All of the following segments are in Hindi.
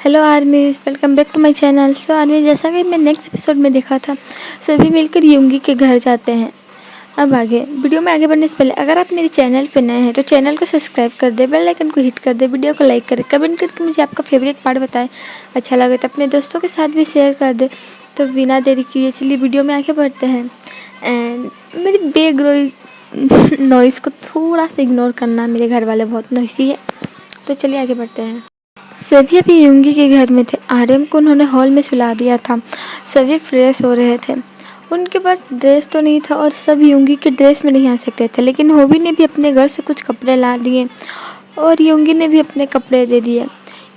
Hello armies, welcome back to my channel. So army, जैसा कि मैं नेक्स्ट एपिसोड में देखा था, सभी मिलकर युंगी के घर जाते हैं। अब आगे वीडियो में आगे बढ़ने से पहले अगर आप मेरे चैनल पे नए हैं तो चैनल को सब्सक्राइब कर दे, बेल आइकन को हिट कर दे, वीडियो को लाइक करें, कमेंट करके मुझे आपका फेवरेट पार्ट बताएं। अच्छा लगे तो अपने दोस्तों के साथ भी शेयर कर दे। तो बिना देरी किए चलिए वीडियो में आगे बढ़ते हैं। एंड मेरी बैकग्राउंड नॉइज़ को थोड़ा सा इग्नोर करना, मेरे घर वाले बहुत नॉइसी है। तो चलिए आगे बढ़ते हैं। सभी अभी युंगी के घर में थे। आर्यन को उन्होंने हॉल में सुला दिया था। सभी फ्रेश हो रहे थे। उनके पास ड्रेस तो नहीं था और सब युंगी के ड्रेस में नहीं आ सकते थे, लेकिन होबी ने भी अपने घर से कुछ कपड़े ला दिए और युंगी ने भी अपने कपड़े दे दिए।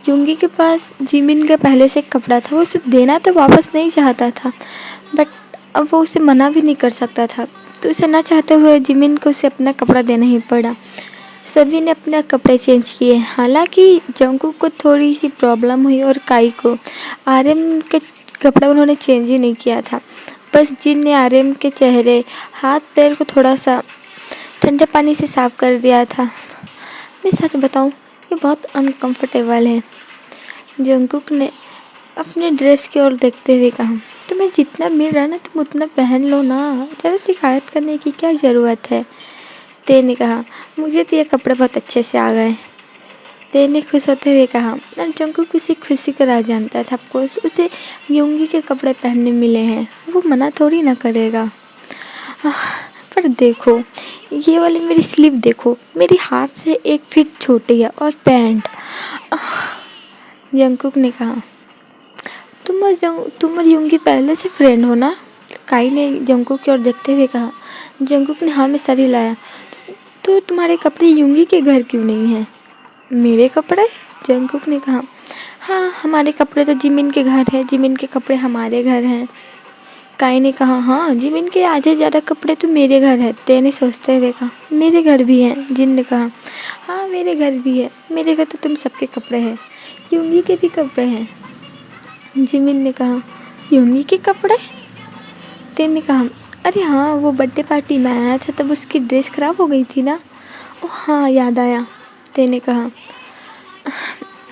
युंगी के पास जिमिन का पहले से कपड़ा था, वो उसे देना तो वापस नहीं चाहता था, बट अब वो उसे मना भी नहीं कर सकता था, तो उसे ना चाहते हुए जिमिन को उसे अपना कपड़ा देना ही पड़ा। सभी ने अपने कपड़े चेंज किए। हालांकि जंगकुक को थोड़ी सी प्रॉब्लम हुई और काई को। आर्यन के कपड़ा उन्होंने चेंज ही नहीं किया था। बस जिन ने आर्यन के चेहरे, हाथ पैर को थोड़ा सा ठंडे पानी से साफ़ कर दिया था। मैं सच बताऊं, ये बहुत अनकंफर्टेबल है। जंगकुक ने अपने ड्रेस की ओर देखते हुए कहा, तुम्हें जितना मिल रहा है ना, तुम उतना पहन लो ना, ज़्यादा शिकायत करने की क्या ज़रूरत है। ते ने कहा, मुझे तो ये कपड़े बहुत अच्छे से आ गए। ते ने खुश होते हुए कहा, और जंगकुक उसी खुशी का राज जानता था। ऑफकोर्स उसे युंगी के कपड़े पहनने मिले हैं, वो मना थोड़ी ना करेगा। पर देखो, ये वाली मेरी स्लीव देखो, मेरी हाथ से 1 फीट छोटी है और पैंट। जंगकुक ने कहा, तुम और युंगी पहले से फ्रेंड हो ना। काई ने जंगकुक की ओर देखते हुए कहा। जंगकुक ने हाँ में सर हिलाया। तो तुम्हारे कपड़े युंगी के घर क्यों नहीं हैं? मेरे कपड़े? जंगकुक ने कहा, हाँ, हमारे कपड़े तो जिमिन के घर है, जिमिन के कपड़े हमारे घर हैं। काई ने कहा, हाँ, जिमिन के आधे ज़्यादा कपड़े तो मेरे घर है। ते ने सोचते हुए कहा, मेरे घर भी हैं। जिन ने कहा, हाँ, मेरे घर भी है, मेरे घर तो तुम सबके कपड़े हैं, युंगी के भी कपड़े हैं। जिमिन ने कहा, युंगी के कपड़े? ते ने कहा, अरे हाँ, वो बर्थडे पार्टी में आया था तब उसकी ड्रेस ख़राब हो गई थी ना। ओह हाँ, याद आया। ते ने कहा,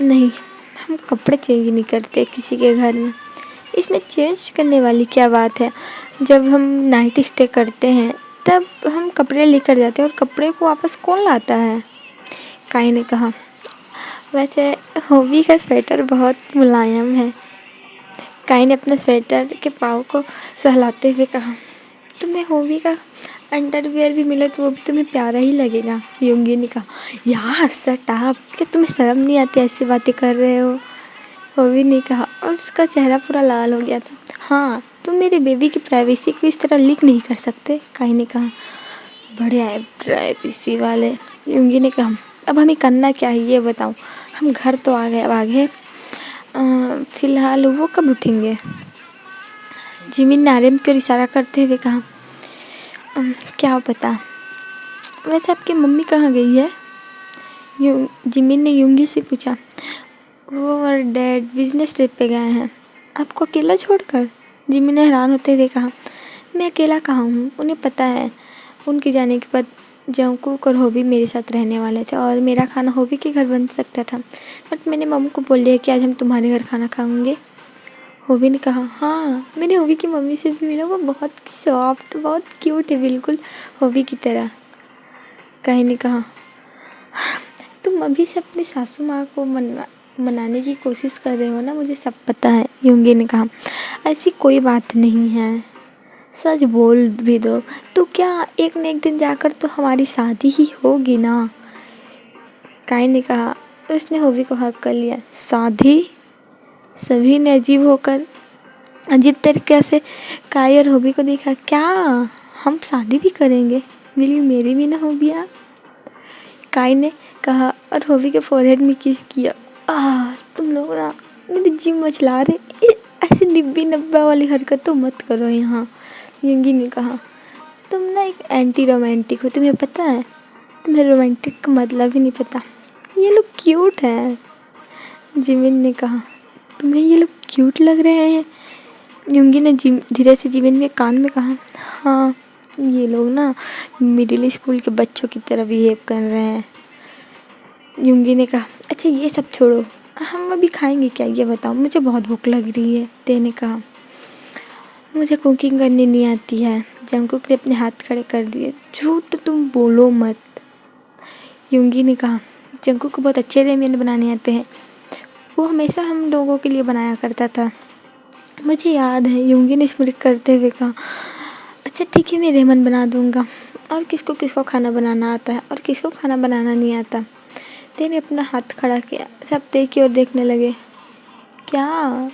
नहीं, हम कपड़े चेंज नहीं करते किसी के घर में, इसमें चेंज करने वाली क्या बात है। जब हम नाइट स्टे करते हैं तब हम कपड़े लेकर जाते हैं और कपड़े को वापस कौन लाता है। काई ने कहा, वैसे होबी का स्वेटर बहुत मुलायम है। काई ने अपने स्वेटर के पाँव को सहलाते हुए कहा, तुम्हें होबी का अंडरवियर भी मिले तो वो भी तुम्हें प्यारा ही लगेगा। युंगी ने कहा, यार शट अप, क्या तुम्हें शर्म नहीं आती, ऐसी बातें कर रहे हो। होबी ने कहा और उसका चेहरा पूरा लाल हो गया था। हाँ, तुम मेरे बेबी की प्राइवेसी को इस तरह लीक नहीं कर सकते। काई ने कहा, बढ़िया है प्राइवेसी वाले। युंगी ने कहा, अब हमें करना क्या है ये बताओ, हम घर तो आ गए, अब आगे फ़िलहाल वो कब उठेंगे। जिमिन ने आर्यन की ओर इशारा करते हुए कहा, क्या पता, वैसे आपकी मम्मी कहाँ गई है। जिमिन ने युंगी से पूछा। वो और डैड बिजनेस ट्रिप पे गए हैं। आपको अकेला छोड़कर? जिमिन ने हैरान होते हुए कहा, मैं अकेला कहाँ हूँ, उन्हें पता है। उनके जाने के बाद जंगकुक और होबी मेरे साथ रहने वाले थे और मेरा खाना होबी के घर बन सकता था, बट मैंने मम्मी को बोल दिया कि आज हम तुम्हारे घर खाना खाएंगे। होबी ने कहा, हाँ, मैंने होबी की मम्मी से भी मिला, वो बहुत सॉफ्ट, बहुत क्यूट है, बिल्कुल होबी की तरह। काई ने कहा, तुम अभी से अपनी सासू माँ को मनाने की कोशिश कर रहे हो ना, मुझे सब पता है। युंगी ने कहा, ऐसी कोई बात नहीं है, सच बोल भी दो तो क्या एक न एक दिन जाकर तो हमारी शादी ही होगी ना। काई ने कहा। उसने होबी को हक कर लिया। शादी? सभी ने अजीब तरीके से काई और होबी को देखा। क्या हम शादी भी करेंगे? मिली मेरी भी ना होबी यार, काई ने कहा और होबी के फोरहेड में किस किया। तुम लोग ना मेरी जी मचला रहे, ऐसी निब्बी नब्बा वाली हरकत तो मत करो यहाँ। युंगी ने कहा, तुम ना एक एंटी रोमांटिक हो, तुम्हें पता है, तुम्हें रोमांटिक का मतलब ही नहीं पता। ये लोग क्यूट हैं। जिमिन ने कहा, तुम्हें ये लोग क्यूट लग रहे हैं। युंगी ने धीरे से जिमिन के कान में कहा, हाँ, ये लोग ना मिडिल स्कूल के बच्चों की तरह बिहेव कर रहे हैं। युंगी ने कहा, अच्छा ये सब छोड़ो, हम अभी खाएंगे क्या ये बताओ, मुझे बहुत भूख लग रही है। ते ने कहा। मुझे कुकिंग करनी नहीं आती है। जंगकुक ने अपने हाथ खड़े कर दिए। झूठ तुम बोलो मत, यूंगी ने कहा। जंगकुक को बहुत अच्छे रेमेन बनाने आते हैं। वो हमेशा हम लोगों के लिए बनाया करता था। मुझे याद है, यूंगी ने स्मित करते हुए कहा। अच्छा ठीक है, मैं रेमन बना दूंगा। और किसको किसको खाना बनाना आता है और किसको खाना बनाना नहीं आता। तेने अपना हाथ खड़ा किया। सब ते की ओर देखने लगे। क्या?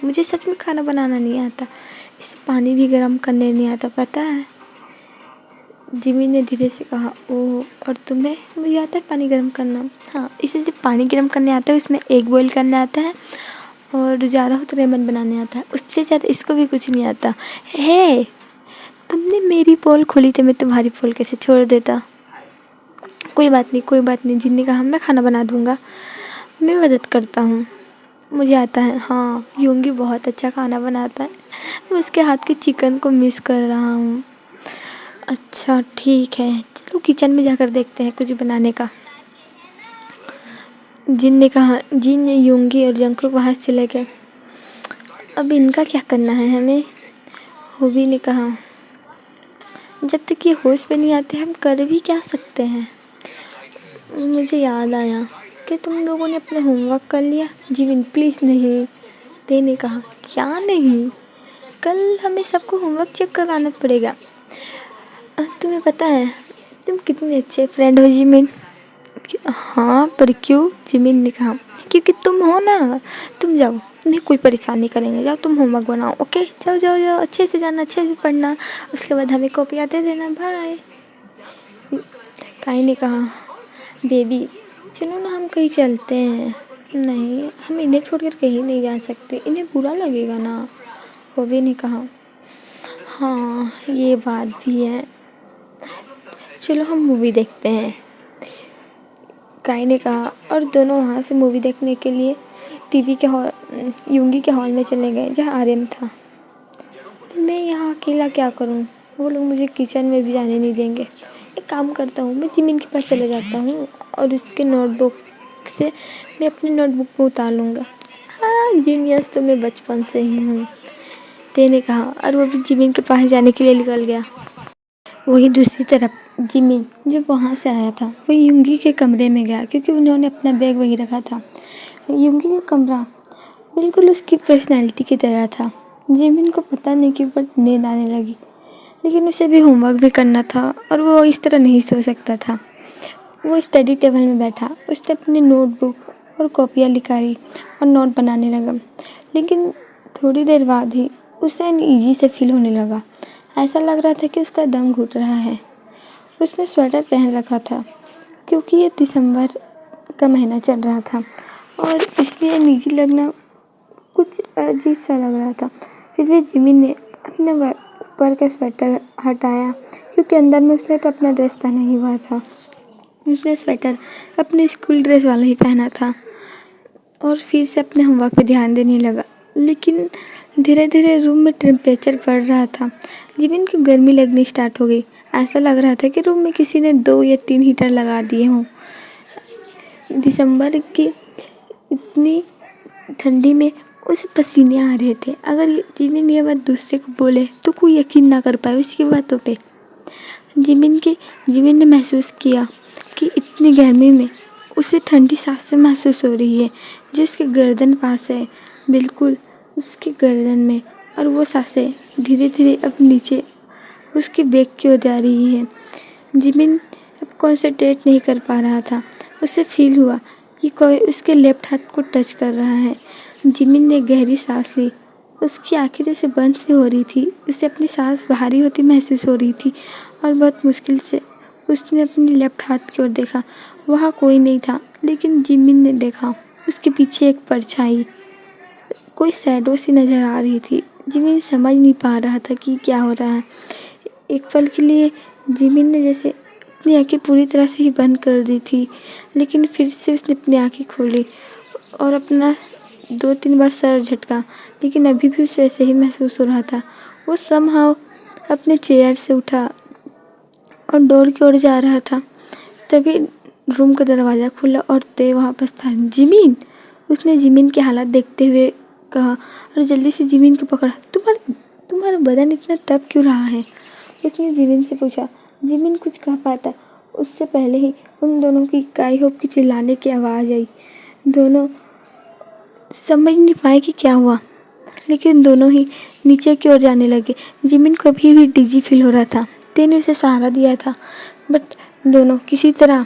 मुझे सच में खाना बनाना नहीं आता। इसे पानी भी गर्म करने नहीं आता, पता है? जिमी ने धीरे से कहा। ओह, और तुम्हें? मुझे आता है पानी गर्म करना। हाँ, इसे सिर्फ पानी गर्म करने आता है, उसमें एग बॉईल करने आता है और ज़्यादा हो तो रेमन बनाने आता है। उससे ज़्यादा इसको भी कुछ नहीं आता है। तुमने मेरी पोल खोली तो मैं तुम्हारी पोल कैसे छोड़ देता। कोई बात नहीं, कोई बात नहीं। जिन्नी कहा। मैं खाना बना दूंगा, मैं मदद करता हूँ। मुझे आता है। हाँ, यूंगी बहुत अच्छा खाना बनाता है। मैं उसके हाथ के चिकन को मिस कर रहा हूँ। अच्छा ठीक है, चलो किचन में जाकर देखते हैं कुछ बनाने का। जिन ने कहा। जिन ने यूंगी और जंगकुक वहाँ से चले गए। अब इनका क्या करना है हमें, होबी ने कहा। जब तक ये होश पे नहीं आते हम कर भी क्या सकते हैं। मुझे याद आया कि तुम लोगों ने अपना होमवर्क कर लिया। जीविन प्लीज़ नहीं, ते ने कहा। क्या नहीं? कल हमें सबको होमवर्क चेक कराना पड़ेगा। तुम्हें पता है तुम कितने अच्छे फ्रेंड हो जिमिन। हाँ पर क्यों? जिमिन ने कहा। क्योंकि तुम हो ना। तुम जाओ, तुम्हें कोई परेशान नहीं करेंगे। जाओ तुम होमवर्क बनाओ। ओके, जाओ जाओ जाओ, अच्छे से जाना, अच्छे से पढ़ना। उसके बाद हमें कॉपियाँ दे देना। बाय। काई ने कहा। बेबी चलो ना, हम कहीं चलते हैं। नहीं, हम इन्हें छोड़कर कहीं नहीं जा सकते, इन्हें बुरा लगेगा ना, होबी ने कहा। हाँ ये बात भी है, चलो हम मूवी देखते हैं, काई ने कहा। और दोनों वहाँ से मूवी देखने के लिए टीवी के हॉल, यूंगी के हॉल में चले गए जहाँ आर्यन था। मैं यहाँ अकेला क्या करूँ, वो लोग मुझे किचन में भी जाने नहीं देंगे। एक काम करता हूँ, मैं जिमिन के पास चले जाता हूँ और उसके नोटबुक से मैं अपनी नोटबुक में उतार लूँगा। हाँ जीनियस तो मैं बचपन से ही हूँ, ते ने कहा। और वो भी जिमिन के पास जाने के लिए निकल गया। वही दूसरी तरफ जिमिन जो वहाँ से आया था वो यूंगी के कमरे में गया, क्योंकि उन्होंने अपना बैग वहीं रखा था। यूंगी का कमरा बिल्कुल उसकी पर्सनैलिटी की तरह था। जिमिन को पता नहीं क्यों बट नींद आने लगी, लेकिन उसे भी होमवर्क भी करना था और वो इस तरह नहीं सो सकता था। वो स्टडी टेबल में बैठा, उसने अपनी नोटबुक और कॉपियाँ निकाली और नोट बनाने लगा। लेकिन थोड़ी देर बाद ही उसे अनईजी से फील होने लगा। ऐसा लग रहा था कि उसका दम घुट रहा है। उसने स्वेटर पहन रखा था क्योंकि ये दिसंबर का महीना चल रहा था और इसलिए निजी लगना कुछ अजीब सा लग रहा था। फिर भी जिमिन ने अपने ऊपर का स्वेटर हटाया, क्योंकि अंदर में उसने तो अपना ड्रेस पहना ही हुआ था। उसने स्वेटर अपने स्कूल ड्रेस वाला ही पहना था और फिर से अपने होमवर्क पे ध्यान देने लगा। लेकिन धीरे धीरे रूम में टेम्परेचर बढ़ रहा था। जिमिन को गर्मी लगनी स्टार्ट हो गई। ऐसा लग रहा था कि रूम में किसी ने 2 या 3 हीटर लगा दिए हों। दिसंबर की इतनी ठंडी में उसे पसीने आ रहे थे। अगर जिमिन ये बात दूसरे को बोले तो कोई यकीन ना कर पाए उसकी बातों पे। जिमिन ने महसूस किया कि इतनी गर्मी में उसे ठंडी सांसें महसूस हो रही है जो उसके गर्दन पास है, बिल्कुल उसके गर्दन में। और वो सांसें धीरे धीरे अब नीचे उसके बैक की ओर जा रही है। जिमिन अब कॉन्सेंट्रेट नहीं कर पा रहा था। उसे फील हुआ कि कोई उसके लेफ्ट हाथ को टच कर रहा है। जिमिन ने गहरी सांस ली। उसकी आंखें जैसे बंद सी हो रही थी, उसे अपनी सांस भारी होती महसूस हो रही थी और बहुत मुश्किल से उसने अपने लेफ्ट हाथ की ओर देखा। वहाँ कोई नहीं था, लेकिन जिमिन ने देखा उसके पीछे एक परछाई, कोई शैडो सी नज़र आ रही थी। जिमिन समझ नहीं पा रहा था कि क्या हो रहा है। एक पल के लिए जिमिन ने जैसे अपनी आंखें पूरी तरह से ही बंद कर दी थी, लेकिन फिर से उसने अपनी आंखें खोली और अपना 2-3 बार सर झटका, लेकिन अभी भी उसे ऐसे ही महसूस हो रहा था। वो समहाउ अपने चेयर से उठा और डोर की ओर जा रहा था। तभी रूम का दरवाज़ा खुला और ते वहाँ पास था। जिमिन, उसने जिमिन की हालत देखते हुए कहा और जल्दी से जिमिन को पकड़ा। तुम्हारा बदन इतना तप क्यों रहा है? उसने जिमिन से पूछा। जिमिन कुछ कह पाता उससे पहले ही उन दोनों की काई होप की चिल्लाने की आवाज़ आई। दोनों समझ नहीं पाए कि क्या हुआ, लेकिन दोनों ही नीचे की ओर जाने लगे। जिमिन को अभी भी डिजी फील हो रहा था। ते ने उसे सहारा दिया था, बट दोनों किसी तरह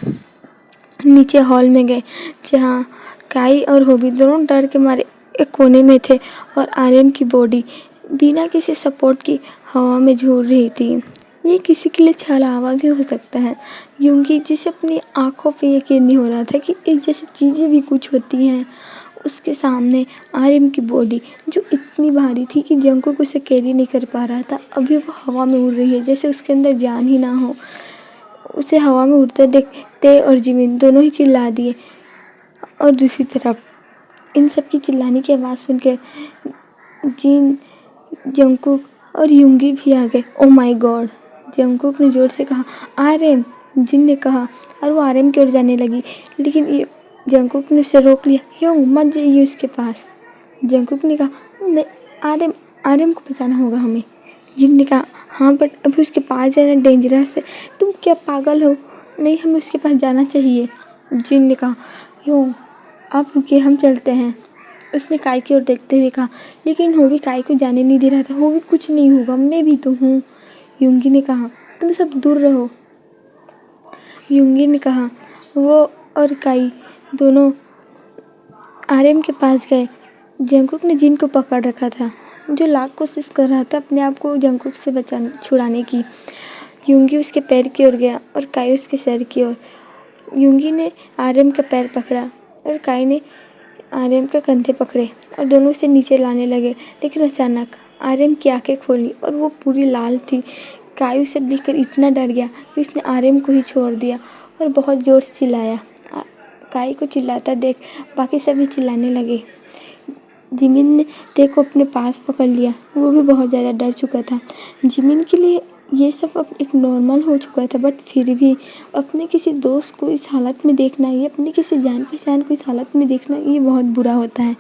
नीचे हॉल में गए, जहाँ काई और होबी दोनों डर के मारे एक कोने में थे और आर्यन की बॉडी बिना किसी सपोर्ट की हवा में झूल रही थी। ये किसी के लिए छलावा भी हो सकता है। यूंगी, जिसे अपनी आंखों पे यकीन नहीं हो रहा था कि इस जैसी चीज़ें भी कुछ होती हैं, उसके सामने आर्यन की बॉडी जो इतनी भारी थी कि जंगकुक उसे कैरी नहीं कर पा रहा था, अभी वो हवा में उड़ रही है जैसे उसके अंदर जान ही ना हो। उसे हवा में उड़ते देख ते और जिमिन दोनों ही चिल्ला दिए और दूसरी तरफ इन सब की चिल्लाने की आवाज़ सुनकर जिन, जंगकुक और यूंगी भी आ गए। Oh my God! जंगकुक ने जोर से कहा। आर्यन! जिन ने कहा और वो आर्यन की ओर जाने लगी, लेकिन ये जंगकुक ने उसे रोक लिया। योंग, मत जाइए उसके पास। जंगकुक ने कहा, नहीं, आर्यन आर्यन को बचाना होगा हमें। जिन ने कहा, हाँ बट अभी उसके पास जाना डेंजरस है। तुम क्या पागल हो? नहीं, हमें उसके पास जाना चाहिए। जिन ने कहा, योंग आप रुकिए, हम चलते हैं। उसने काई की ओर देखते हुए कहा, लेकिन होबी काई को जाने नहीं दे रहा था। होबी, कुछ नहीं होगा, मैं भी तो हूँ। यूंगी ने कहा, तुम सब दूर रहो। यूंगी ने कहा। वो और काई दोनों आर्यन के पास गए। जंगकुक ने जिन को पकड़ रखा था, जो लाख कोशिश कर रहा था अपने आप को जंगकुक से छुड़ाने की। यूंगी उसके पैर की ओर गया और काई उसके सर की ओर। यूंगी ने आर्यन का पैर पकड़ा और काई ने आर्यन का कंधे पकड़े और दोनों से नीचे लाने लगे। लेकिन अचानक आर्यन की आंखें खोली और वो पूरी लाल थी। काई उसे देखकर इतना डर गया कि उसने आर्यन को ही छोड़ दिया और बहुत ज़ोर से चिल्लाया। काई को चिल्लाता देख बाकी सभी चिल्लाने लगे। जिमिन ने ते को अपने पास पकड़ लिया। वो भी बहुत ज़्यादा डर चुका था। जिमिन के लिए ये सब अब एक नॉर्मल हो चुका था, बट फिर भी अपने किसी दोस्त को इस हालत में देखना, ये अपने किसी जान पहचान को इस हालत में देखना, ये बहुत बुरा होता है।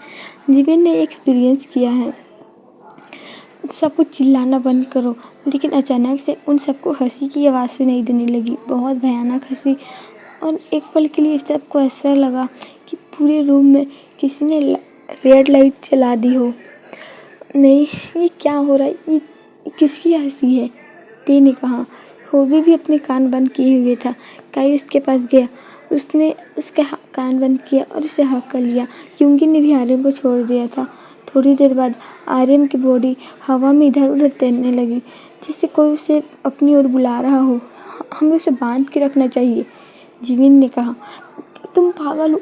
जिमिन ने एक्सपीरियंस किया है। सबको चिल्लाना बंद करो। लेकिन अचानक से उन सबको हंसी की आवाज़ सुनाई देने लगी, बहुत भयानक हंसी। और एक पल के लिए सबको ऐसा लगा कि पूरे रूम में किसी ने रेड लाइट जला दी हो। नहीं, ये क्या हो रहा है? ये किसकी हंसी है? ते ने कहा। होबी भी अपने कान बंद किए हुए था। काई उसके पास गया, उसने उसके कान बंद किया और उसे हक कर लिया। यूंगी ने भी आर्यन को छोड़ दिया था। थोड़ी देर बाद आर्यन की बॉडी हवा में इधर उधर तैरने लगी, जैसे कोई उसे अपनी ओर बुला रहा हो। हमें उसे बांध के रखना चाहिए, जिमिन ने कहा। तुम पागल हो,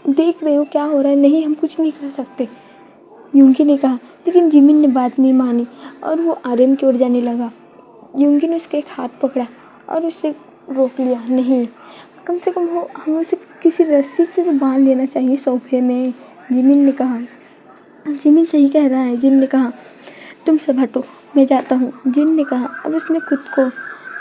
देख रहे हो क्या हो रहा है? नहीं, हम कुछ नहीं कर सकते, यूंगी ने कहा। लेकिन जिमिन ने बात नहीं मानी और वो आर्यन की ओर जाने लगा। यूंगी ने उसका एक हाथ पकड़ा और उसे रोक लिया। नहीं, कम से कम हमें उसे किसी रस्सी से तो बांध लेना चाहिए सोफे में, जिमिन ने कहा। जिमिन सही कह रहा है, जिन ने कहा। तुम सब हटो, मैं जाता हूँ, जिन ने कहा। अब उसने खुद को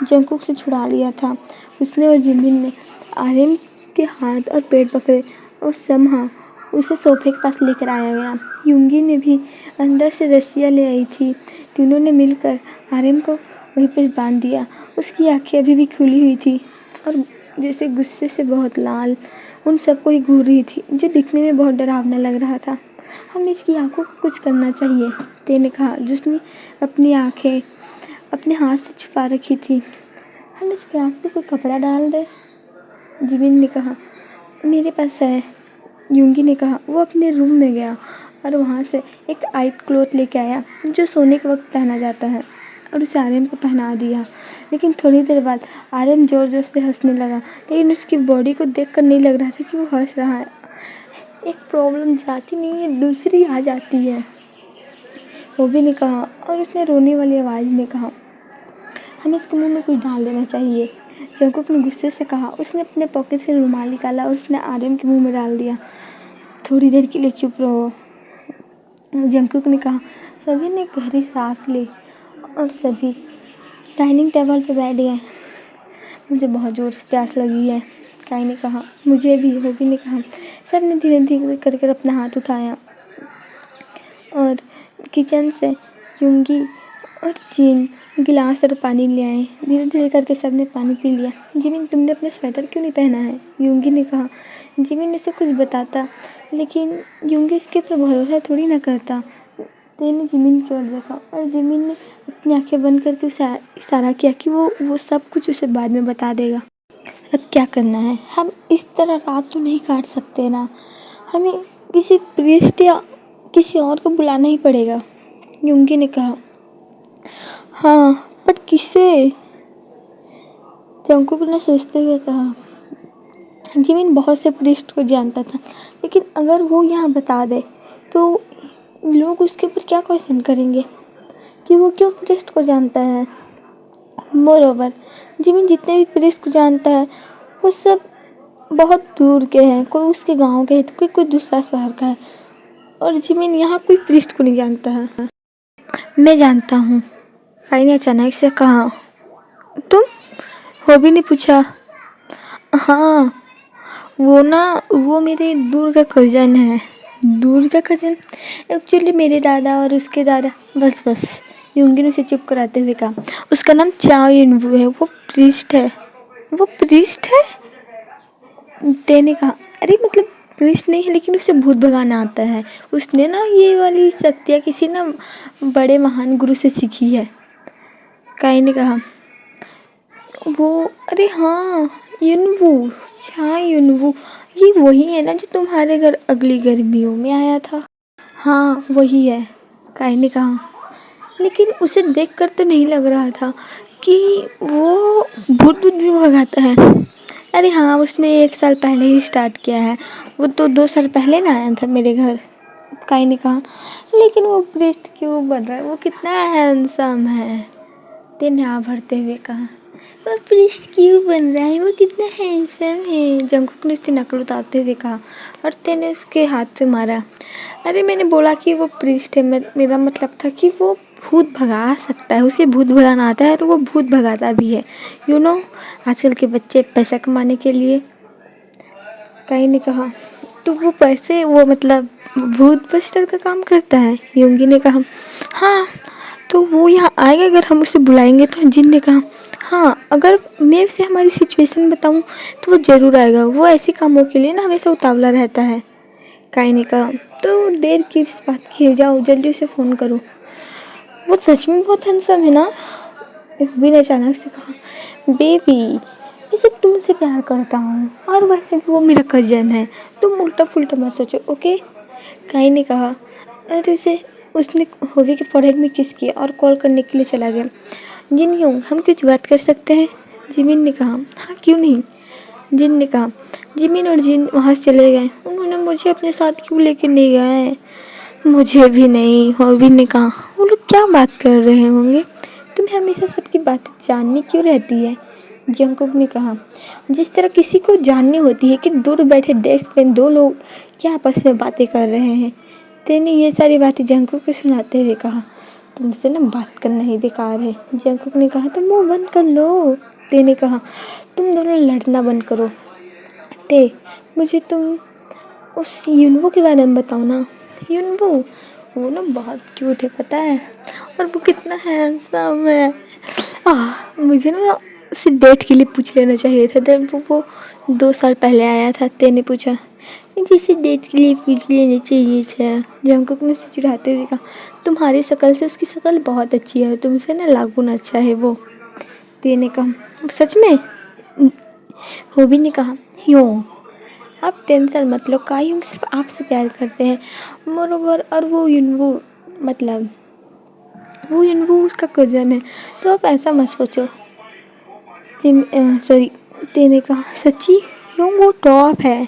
जंगकुक से छुड़ा लिया था। उसने और जिमिन ने आर्यन के हाथ और पेट पकड़े और समहाउ उसे सोफे के पास लेकर आया गया। यूंगी ने भी अंदर से रस्सियाँ ले आई थी। तीनों ने मिलकर आर्यन को वहीं पर बांध दिया। उसकी आंखें अभी भी खुली हुई थी और जैसे गुस्से से बहुत लाल उन सबको ही घूर रही थी, जो दिखने में बहुत डरावना लग रहा था। हमें इसकी आंखों को कुछ करना चाहिए, ते ने कहा, जिसने अपनी आंखें अपने हाथ से छुपा रखी थी। हम इसकी आँख पे कोई कपड़ा डाल दे, जिमिन ने कहा। मेरे पास है, यूंगी ने कहा। वो अपने रूम में गया और वहाँ से एक आइट क्लॉथ लेके आया जो सोने के वक्त पहना जाता है और उसे आर्यन को पहना दिया। लेकिन थोड़ी देर बाद आर्यन ज़ोर ज़ोर से हंसने लगा, लेकिन उसकी बॉडी को देखकर नहीं लग रहा था कि वो हंस रहा है। एक प्रॉब्लम जाती नहीं है, दूसरी आ जाती है, होबी ने कहा और उसने रोने वाली आवाज़ में कहा। हमें इसके मुंह में कुछ डाल देना चाहिए, जंगकुक ने गुस्से से कहा। उसने अपने पॉकेट से रुमाल निकाला और उसने आर्यन के मुंह में डाल दिया। थोड़ी देर के लिए चुप रहो, जंगकुक ने कहा। सभी ने गहरी सांस ली और सभी डाइनिंग टेबल पर बैठ गए। मुझे बहुत ज़ोर से प्यास लगी है, काई ने कहा मुझे भी। होबी ने कहा। सब ने धीरे धीरे कर कर अपना हाथ उठाया और किचन से यूंगी और जीन गिलास और पानी ले आए। धीरे धीरे करके सब ने पानी पी लिया। जिमिन तुमने अपना स्वेटर क्यों नहीं पहना है? यूंगी ने कहा। जिमिन उसे कुछ बताता लेकिन यूंगी उसके ऊपर भरोसा थोड़ी ना करता। तेन ने जिमिन की ओर देखा और जिमिन ने अपनी आंखें बंद करके उसे इशारा किया कि वो सब कुछ उसे बाद में बता देगा। अब क्या करना है? हम इस तरह रात तो नहीं काट सकते ना। हमें किसी प्रीस्ट या किसी और को बुलाना ही पड़ेगा। यूंगी ने कहा। हाँ, पर किसे? जंगकुक ने सोचते हुए कहा। जिमिन बहुत से प्रीस्ट को जानता था, लेकिन अगर वो यहाँ बता दे तो लोग उसके ऊपर क्या क्वेश्चन करेंगे कि वो क्यों प्रीस्ट को जानता है। मोरोवर जिमिन जितने भी प्रीस्ट को जानता है वो सब बहुत दूर के हैं। कोई उसके गांव के है तो कोई दूसरा शहर का है, और जिमिन यहाँ कोई प्रीस्ट को नहीं जानता है। मैं जानता हूँ, काई ने अचानक से कहा। तुम? होबी ने पूछा। हाँ, वो मेरे दूर का कज़न है। दूर का कज़न? एक्चुअली मेरे दादा और उसके दादा। बस यूंगी ने उसे चुप कराते हुए कहा। उसका नाम चाओ युनवू है। वो प्रीस्ट है। वो प्रीस्ट है? ते ने कहा। अरे मतलब प्रीस्ट नहीं है, लेकिन उसे भूत भगाना आता है। उसने ना ये वाली शक्तियाँ किसी ना बड़े महान गुरु से सीखी है। काई ने कहा। वो अरे हाँ, युनवू, चाओ युनवू, ये वही है ना जो तुम्हारे घर अगली गर्मियों में आया था? हाँ वही है, काई ने कहा। लेकिन उसे देखकर तो नहीं लग रहा था कि वो भूत भी भगाता है। अरे हाँ, उसने 1 साल पहले ही स्टार्ट किया है। वो तो 2 साल पहले ना आया था मेरे घर। काई ने कहा। लेकिन वो प्रीस्ट क्यों बन रहा है? वो कितना हैंडसम है। तेने आ भरते हुए कहा। वो प्रीस्ट क्यों बन रहा है? वो कितना हैंडसम है। जंगकुक ने उसकी नकल उतारते हुए कहा और तेने उसके हाथ पे मारा। अरे मैंने बोला कि वो प्रीस्ट है, मेरा मतलब था कि वो भूत भगा सकता है। उसे भूत भगाना आता है और वो भूत भगाता भी है। आजकल के बच्चे पैसा कमाने के लिए। काई ने कहा। तो वो पैसे वो मतलब भूत बस्टर का काम करता है? यूंगी ने कहा। हाँ, तो वो यहाँ आएगा अगर हम उसे बुलाएंगे तो? जिन ने कहा। हाँ, अगर मैं उसे हमारी सिचुएशन बताऊँ तो वो ज़रूर आएगा। वो ऐसे कामों के लिए ना हमेशा उतावला रहता है। काई ने कहा। तो देर किस बात की? जाओ जल्दी उसे फ़ोन करो। वो सच में बहुत हैंडसम है ना? रूबी ने अचानक से कहा। बेबी, मैं सिर्फ तुमसे प्यार करता हूँ, और वैसे भी वो मेरा कज़न है। तुम उल्टा फुल्टा मत सोचो, ओके? काई ने कहा। अरे उसने होबी के फोrehead में किस किया और कॉल करने के लिए चला गया। जिन यूंग, हम कुछ बात कर सकते हैं? जिमिन ने कहा। हाँ क्यों नहीं? जिन ने कहा। जिमिन और जिन वहाँ से चले गए। उन्होंने मुझे अपने साथ क्यों लेके नहीं गए? मुझे भी नहीं, होबी ने कहा। वो लोग क्या बात कर रहे होंगे? तुम्हें हमेशा सबकी बातें जाननी क्यों रहती है? जंगकुक ने कहा। जिस तरह किसी को जाननी होती है कि दूर बैठे डेस्क पे 2 लोग क्या आपस में बातें कर रहे हैं। तेने ये सारी बातें जंगकुक को सुनाते हुए कहा। तुमसे ना बात करना ही बेकार है। जंगकुक ने कहा। तो मुंह बंद कर लो। ते ने कहा। तुम दोनों लड़ना बंद करो। ते, मुझे तुम उस युनवू के बारे में बताओ ना। युनवू, वो ना बहुत क्यूट है पता है, और वो कितना हैंडसम है। मुझे ना उससे डेट के लिए पूछ लेना चाहिए था जब वो 2 साल पहले आया था। तेने पूछा। जिसे डेट के लिए पूछ लेना चाहिए था। जंगकुक ने उसे चिढ़ाते हुए कहा। तुम्हारी शक्ल से उसकी शक्ल बहुत अच्छी है, तुमसे ना लाख गुना अच्छा है वो। तेने कहा। सच में? होबी ने कहा। यूं, आप टेंशन मत लो, कायुंग सिर्फ आपसे प्यार करते हैं। मोरोवर, और वो युनवू उसका कज़न है, तो आप ऐसा मत सोचो। तेने कहा। सच्ची? यूंग वो टॉप है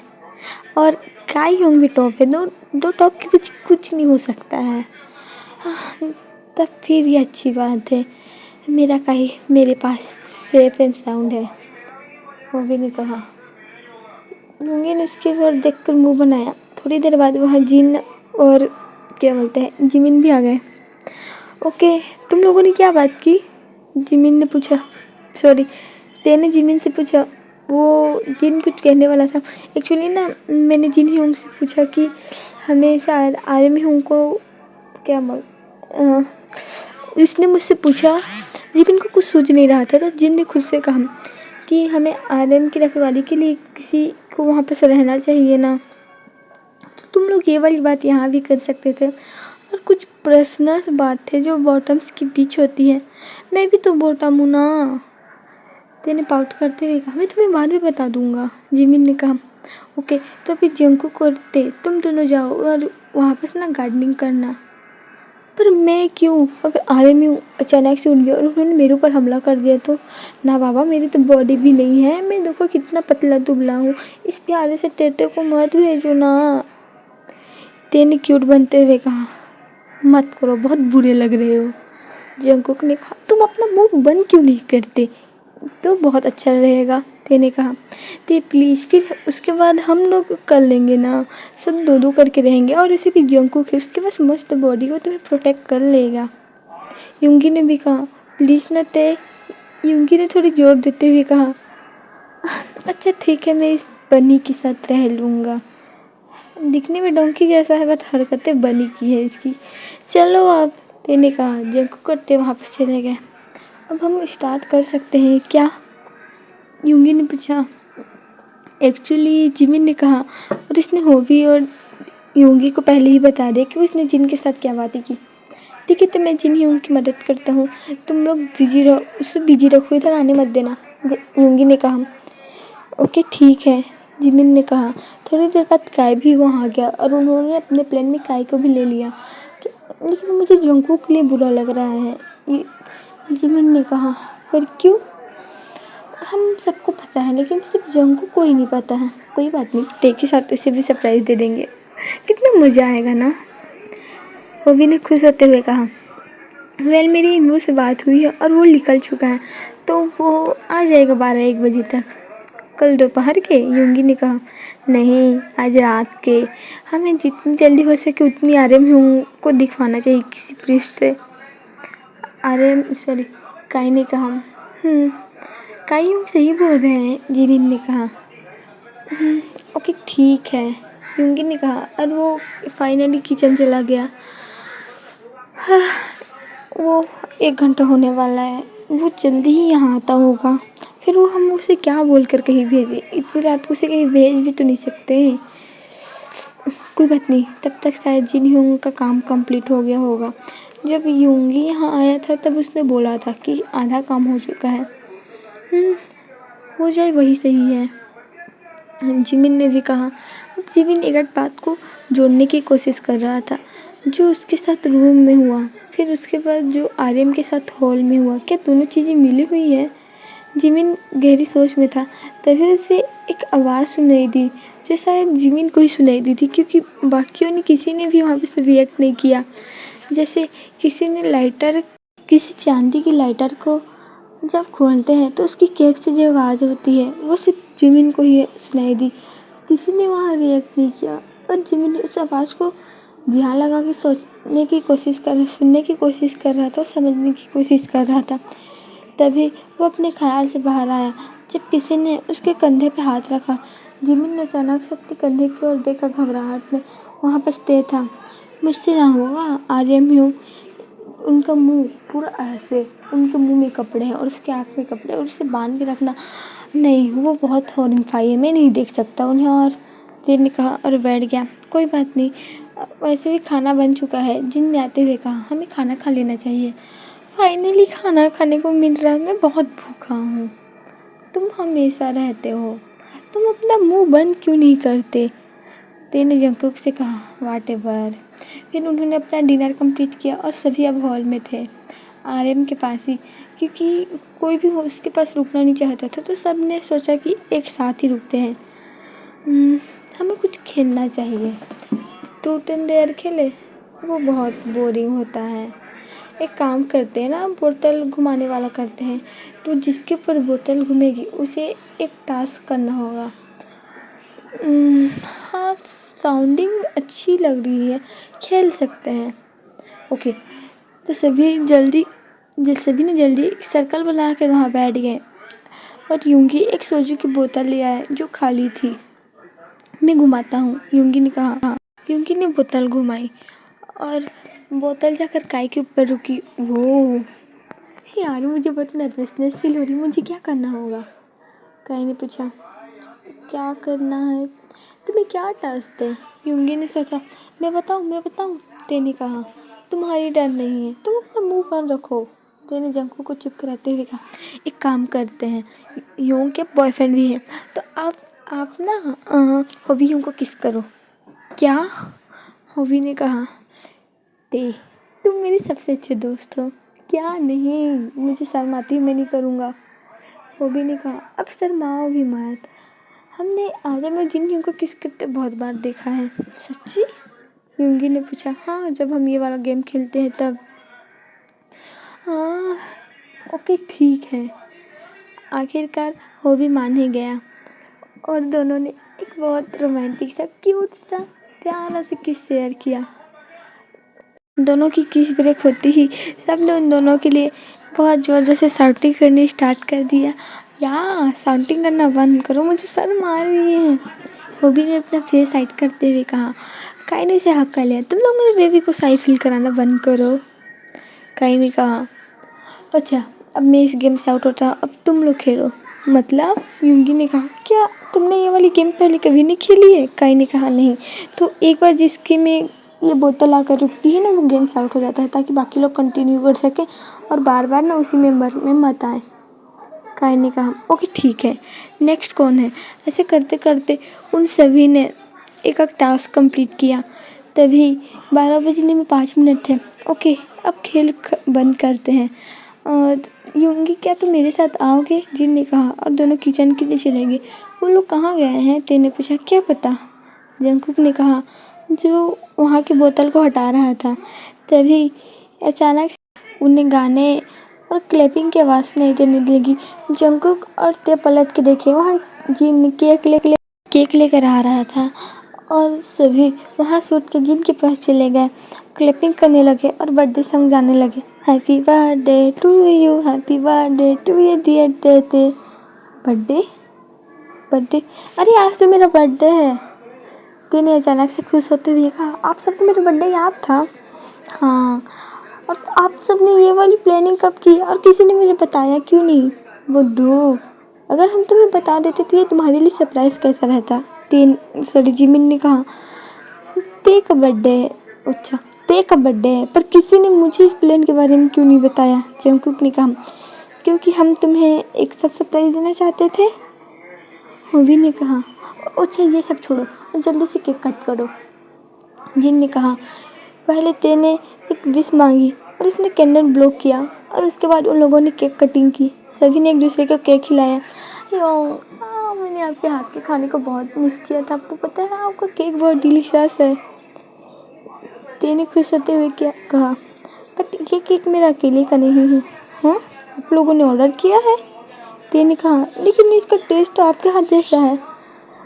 और कायुंग भी टॉप है। दो टॉप के बीच कुछ नहीं हो सकता है। तब फिर ये अच्छी बात है। मेरा काई मेरे पास सेफ एंड साउंड है। वो भी नहीं कहा। यूंगी ने उसकी ओर देखकर मुंह बनाया। थोड़ी देर बाद वहाँ जिन और क्या बोलते हैं जिमिन भी आ गए। ओके, तुम लोगों ने क्या बात की? जिमिन ने पूछा। तेने जिमिन से पूछा। वो जिन कुछ कहने वाला था। एक्चुअली ना मैंने जिन ह्यूंग से पूछा कि हमें शायद आर्यन ह्यूंग को क्या उसने मुझसे पूछा, जिन को कुछ सूझ नहीं रहा था तो जिन ने खुद से कहा कि हमें आर्यन की रखवाली के लिए किसी को वहाँ पर रहना चाहिए ना, तो तुम लोग ये वाली बात यहाँ भी कर सकते थे। और कुछ पर्सनल बात थे जो बॉटम्स के बीच होती है। मैं भी तो बॉटम हूँ ना, तेने पाउट करते हुए कहा। मैं तुम्हें बाद में बता दूंगा, जिमिन ने कहा। ओके, तो फिर जंकुक और तुम दोनों जाओ और वहाँ पर ना गार्डनिंग करना। पर मैं क्यों? अगर आर्मी अचानक से उठ गया और उन्होंने मेरे ऊपर हमला कर दिया तो? ना बाबा, मेरी तो बॉडी भी नहीं है, मैं देखो कितना पतला दुबला हूँ। इस प्यारे से तेते को मत भेजो ना, तेने क्यूट बनते हुए कहा। मत करो, बहुत बुरे लग रहे हो। जंकुक ने कहा। तुम अपना मुंह बंद क्यों नहीं करते? तो बहुत अच्छा रहेगा, तेने कहा। ते प्लीज़, फिर उसके बाद हम लोग कर लेंगे ना, सब दो दो करके रहेंगे। और ऐसे भी जंकुक है, उसके पास मस्त बॉडी को तुम्हें प्रोटेक्ट कर लेगा। युंगी ने भी कहा। प्लीज़ ना ते, युंगी ने थोड़ी जोर देते हुए कहा। अच्छा ठीक है, मैं इस बनी के साथ रह लूँगा। दिखने में डोंकी जैसा है बट हरकतें बनी की है इसकी। चलो आप, तेने कहा। जंकुक करते वहाँ पर चले गए। अब हम स्टार्ट कर सकते हैं क्या? युंगी ने पूछा। एक्चुअली जिमिन ने कहा, और उसने होबी और युंगी को पहले ही बता दिया कि उसने जिन के साथ क्या बातें की। ठीक है, तो मैं जिन ह्यूंग की मदद करता हूँ, तुम लोग बिजी रहो, उससे बिजी रखो, इधर आने मत देना, युंगी ने कहा। ओके ठीक है, जिमिन ने कहा। थोड़ी देर बाद काई भी वहाँ आ गया और उन्होंने अपने प्लान में काई को भी ले लिया। लेकिन मुझे जंकुक के लिए बुरा लग रहा है, जिमिन ने कहा। पर क्यों? हम सबको पता है, लेकिन सिर्फ जंकुक को ही नहीं पता है। कोई बात नहीं, ते के साथ उसे भी सरप्राइज़ दे देंगे, कितना मज़ा आएगा ना, होबी ने खुश होते हुए कहा। वेल, मेरी इनवो से बात हुई है और वो निकल चुका है, तो वो आ जाएगा 12-1 बजे तक। कल दोपहर के? युंगी ने कहा। नहीं, आज रात के। हमें जितनी जल्दी हो सके उतनी आर्यन ह्यूंग को दिखवाना चाहिए किसी पृष्ठ से। सॉरी, काई ने कहा। काई ह्यूंग सही बोल रहे हैं, जिमिन ने कहा। ओके ठीक है, युंगी ने कहा और वो फाइनली किचन चला गया। वो 1 घंटा होने वाला है, वो जल्दी ही यहाँ आता होगा। फिर वो हम उसे क्या बोलकर कहीं भेजें? इतनी रात को उसे कहीं भेज भी तो नहीं सकते। कोई बात नहीं, तब तक शायद जिन ह्यूंग का काम कंप्लीट हो गया होगा। जब युंगी यहाँ आया था तब उसने बोला था कि आधा काम हो चुका है। हो जाए वही सही है, जिमिन ने भी कहा। जिमिन एक बात को जोड़ने की कोशिश कर रहा था, जो उसके साथ रूम में हुआ, फिर उसके बाद जो आर्यन के साथ हॉल में हुआ, क्या दोनों चीज़ें मिली हुई है? जिमिन गहरी सोच में था, तभी उसे एक आवाज़ सुनाई दी, जो शायद जिमिन को ही सुनाई दी थी, क्योंकि बाकियों ने किसी ने भी वहाँ पर रिएक्ट नहीं किया। जैसे किसी चांदी की लाइटर को जब खोलते हैं तो उसकी कैप से जो आवाज़ होती है वो सिर्फ जिमिन को ही सुनाई दी। किसी ने वहाँ रिएक्ट नहीं किया और जिमिन उस आवाज़ को ध्यान लगा के सुनने की कोशिश कर रहा था और समझने की कोशिश कर रहा था। तभी वो अपने ख्याल से बाहर आया जब किसी ने उसके कंधे पे हाथ रखा। जिमिन ने अचानक से अपने कंधे की ओर देखा, घबराहट में। वहाँ पर ते था। मुझसे ना होगा, आर्यन ह्यूंग। उनका मुंह पूरा ऐसे, उनके मुंह में कपड़े हैं और उसके आँख में कपड़े, और उसे बांध के रखना नहीं, वो बहुत हॉरिफाई है, मैं नहीं देख सकता उन्हें। और जिन ने कहा और बैठ गया। कोई बात नहीं, वैसे भी खाना बन चुका है, जिन ने आते हुए कहा। हमें खाना खा लेना चाहिए। फाइनली खाना खाने को मिल रहा है, मैं बहुत भूखा हूँ। तुम हमेशा रहते हो, तुम अपना मुंह बंद क्यों नहीं करते? तेने जंकुक से कहा। व्हाटएवर। फिर उन्होंने अपना डिनर कंप्लीट किया और सभी अब हॉल में थे, आर्यन के पास ही, क्योंकि कोई भी उसके पास रुकना नहीं चाहता था, तो सब ने सोचा कि एक साथ ही रुकते हैं। हमें कुछ खेलना चाहिए। ट्रूथ एंड डेयर खेले? वो बहुत बोरिंग होता है। एक काम करते हैं ना, बोतल घुमाने वाला करते हैं। तो जिसके ऊपर बोतल घूमेगी उसे एक टास्क करना होगा। हाँ, साउंडिंग अच्छी लग रही है, खेल सकते हैं। ओके, तो सभी ने जल्दी एक सर्कल बना कर वहाँ बैठ गए और यूंगी एक सोजू की बोतल ले आया जो खाली थी। मैं घुमाता हूँ, यूंगी ने कहा। हाँ, यूंगी ने बोतल घुमाई और बोतल जाकर काई के ऊपर रुकी। वो यार, मुझे बहुत नर्वसनेस फील हो रही, मुझे क्या करना होगा? काई ने पूछा। क्या करना है? तुम्हें क्या टास्क है? यूंगी ने सोचा। मैं बताऊँ। ते ने कहा। तुम्हारी डर नहीं है, तुम अपना मुंह बंद रखो। ते ने जंकू को चुप कराते हुए कहा। एक काम करते हैं, यूंग के बॉयफ्रेंड भी है, तो आप ना हॉबी यूंग को किस करो। क्या? हॉबी ने कहा। ते, तुम मेरी सबसे अच्छे दोस्त हो। क्या नहीं, मुझे शर्म आती है, मैं नहीं करूँगा। हॉबी ने कहा। अब शर्माओ भी मत, हमने आदम और जिन को किस करते बहुत बार देखा है। सच्ची? यूंगी ने पूछा। हाँ, जब हम ये वाला गेम खेलते हैं तब। हाँ, ओके ठीक है। आखिरकार हॉबी मान ही गया और दोनों ने एक बहुत रोमांटिक सा, क्यूट सा, प्यारा सा किस शेयर किया। दोनों की किस ब्रेक होती ही सबने उन दोनों के लिए बहुत ज़ोर ज़ोर से शाउटिंग करनी स्टार्ट कर दिया। यार, शाउटिंग करना बंद करो, मुझे शर्म आ रही है। हॉबी ने अपना फेस हाइड करते हुए कहा। काई ने इसे हक कर लिया। तुम लोग मेरे बेबी को शाई फील कराना बंद करो। काई ने कहा। अच्छा, अब मैं इस गेम से आउट होता, अब तुम लोग खेलो। मतलब? यूंगी ने कहा। क्या तुमने ये वाली गेम पहले कभी नहीं खेली है? काई ने कहा। नहीं। तो एक बार जिसके में ये बोतल आकर रुकती है ना, वो गेम से आउट हो जाता है, ताकि बाकी लोग कंटिन्यू कर सकें और बार बार ना उसी मेंबर में मत आए। काई ने कहा। ओके ठीक है, नेक्स्ट कौन है? ऐसे करते करते उन सभी ने एक टास्क कंप्लीट किया। तभी 12 बजने में 5 मिनट थे। ओके, अब खेल बंद करते हैं। और यूंगी, क्या तुम मेरे साथ आओगे? जिन ने कहा। और दोनों किचन के लिए चले गए। वो लोग कहाँ गए हैं? ते ने पूछा। क्या पता, जंकुक ने कहा, जो वहाँ की बोतल को हटा रहा था। तभी अचानक उन्हें गाने और क्लैपिंग की आवाज़ सुनाई देने लगी। जंकुक और ते पलट के देखे, वहाँ जिन केक लेकर आ रहा था और सभी वहाँ से उठ के जिन के पास चले गए, क्लैपिंग करने लगे और बर्थडे सॉन्ग गाने लगे। Happy birthday to you, happy birthday to you dear ते। बर्थडे, अरे आज तो मेरा बर्थडे है। ते ने अचानक से खुश होते हुए कहा। आप सबको मेरा बर्थडे याद था? हाँ, और आप सबने ये वाली प्लानिंग कब की और किसी ने मुझे बताया क्यों नहीं? बुद्धू, अगर हम तुम्हें बता देते तो ये तुम्हारे लिए सरप्राइज कैसा रहता? जिमिन ने कहा। ते का बर्थडे है। अच्छा, ते का बर्थडे है, पर किसी ने मुझे इस प्लान के बारे में क्यों नहीं बताया? जंकुक ने कहा। क्योंकि हम तुम्हें एक साथ सरप्राइज देना चाहते थे। हॉबी ने कहा। अच्छा, ये सब छोड़ो, जल्दी से केक कट करो। जिन ने कहा। पहले ते ने एक विश मांगी और उसने कैंडल ब्लो किया और उसके बाद उन लोगों ने केक कटिंग की। सभी ने एक दूसरे को केक खिलाया। मैंने आपके हाथ के खाने को बहुत मिस किया था। आपको पता है, आपका केक बहुत डिलीशियस है। ते ने खुश होते हुए क्या कहा। बट ये केक मेरा अकेले का नहीं है। हाँ, आप लोगों ने ऑर्डर किया है? ते ने कहा। लेकिन इसका टेस्ट तो आपके हाथ जैसा है।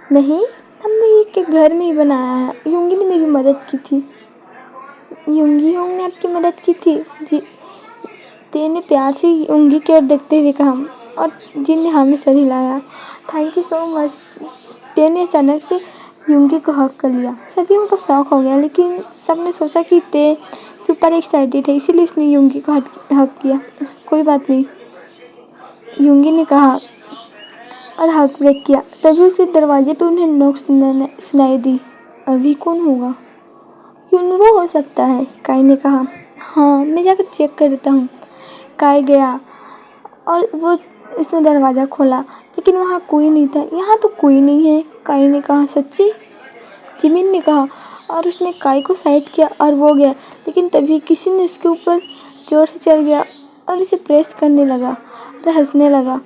नहीं, हमने ये केक घर में ही बनाया है। यूंगी ने मेरी मदद की थी। यूंगी ने आपकी मदद की थी? जी। ते ने प्यार से यूंगी की ओर देखते हुए कहा और जिन ने हमें सर हिलाया। Thank you so much. ते ने अचानक से यूंगी को हक कर लिया। सभी को शौक हो गया, लेकिन सबने सोचा कि ते सुपर एक्साइटेड है, इसीलिए उसने यूंगी को हक किया। कोई बात नहीं, यूंगी ने कहा और हक ब्रेक किया। तभी उसे दरवाजे पे उन्हें नोक सुनाई दी। अभी कौन होगा? यूनवो हो सकता है, काई ने कहा। हाँ, मैं जाकर चेक करता हूँ। काई गया और उसने दरवाज़ा खोला, लेकिन वहाँ कोई नहीं था। यहाँ तो कोई नहीं है, काई ने कहा। सच्ची? जिमिन ने कहा और उसने काई को साइड किया और वो गया, लेकिन तभी किसी ने उसके ऊपर जोर से चढ़ गया और उसे प्रेस करने लगा और हंसने लगा।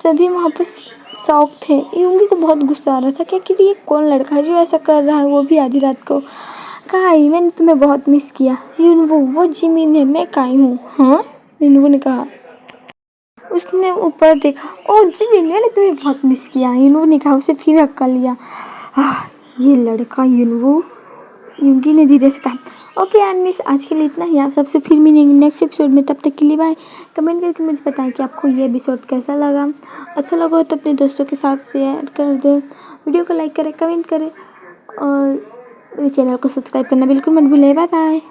सभी वहाँ पर शौक थे। यूंगी को बहुत गुस्सा आ रहा था कि ये कौन लड़का है जो ऐसा कर रहा है, वो भी आधी रात को। काई, मैंने तुम्हें बहुत मिस किया। यूनवो, वो जिमिन है, मैं काई हूँ। हाँ, यूनवो ने कहा। उसने ऊपर देखा। ओह जिमिन, मैंने तुम्हें बहुत मिस किया। यूनवो ने कहा। उसे फिर हक्का लिया। ये लड़का यूनवो, यूंगी ने धीरे से कहा। ओके यार, आज के लिए इतना ही। आप सबसे फिर मिलेंगे नेक्स्ट एपिसोड में, तब तक के लिए बाय। कमेंट करके मुझे बताएं कि आपको ये एपिसोड कैसा लगा। अच्छा लगा हो तो अपने दोस्तों के साथ शेयर कर दें, वीडियो को लाइक करें, कमेंट करें और मेरे चैनल को सब्सक्राइब करना बिल्कुल मत भूलें। Bye bye.